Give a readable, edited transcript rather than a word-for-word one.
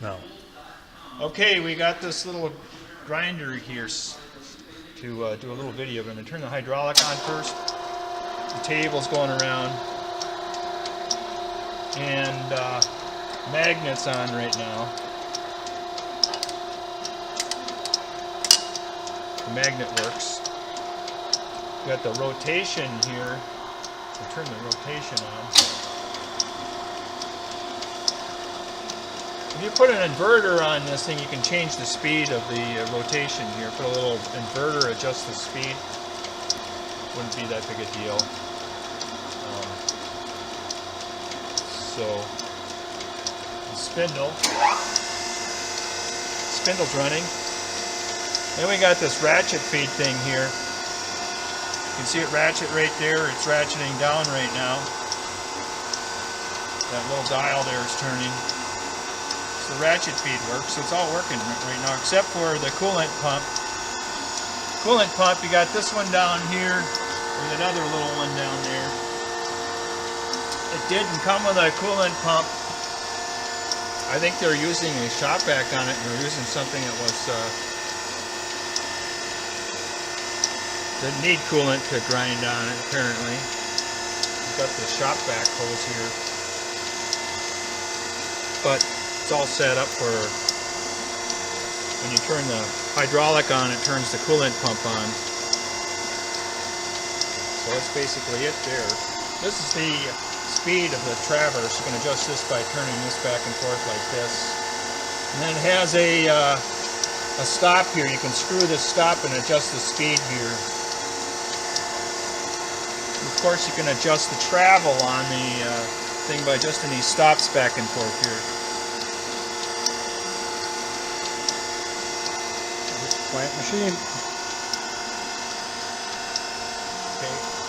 No. Okay, we got this little grinder here to do a little video. I'm going to turn the hydraulic on first. The table's going around, and magnets on right now. The magnet works. We got the rotation here. We'll turn the rotation on. If you put an inverter on this thing, you can change the speed of the rotation here. Put a little inverter, adjust the speed. Wouldn't be that big a deal. So, the spindle's running. Then we got this ratchet feed thing here. You can see it ratchet right there. It's ratcheting down right now. That little dial there is turning. The ratchet feed works, so it's all working right now except for the coolant pump. Coolant pump, you got this one down here and another little one down there. It didn't come with a coolant pump. I think they're using a shop vac on it, and they're using something that was didn't need coolant to grind on it apparently. We've got the shop vac hose here, but it's all set up for when you turn the hydraulic on, it turns the coolant pump on. So that's basically it there. This is the speed of the traverse. You can adjust this by turning this back and forth like this. And then it has a stop here. You can screw this stop and adjust the speed here. And of course you can adjust the travel on the thing by adjusting these stops back and forth here. Quiet machine. Okay.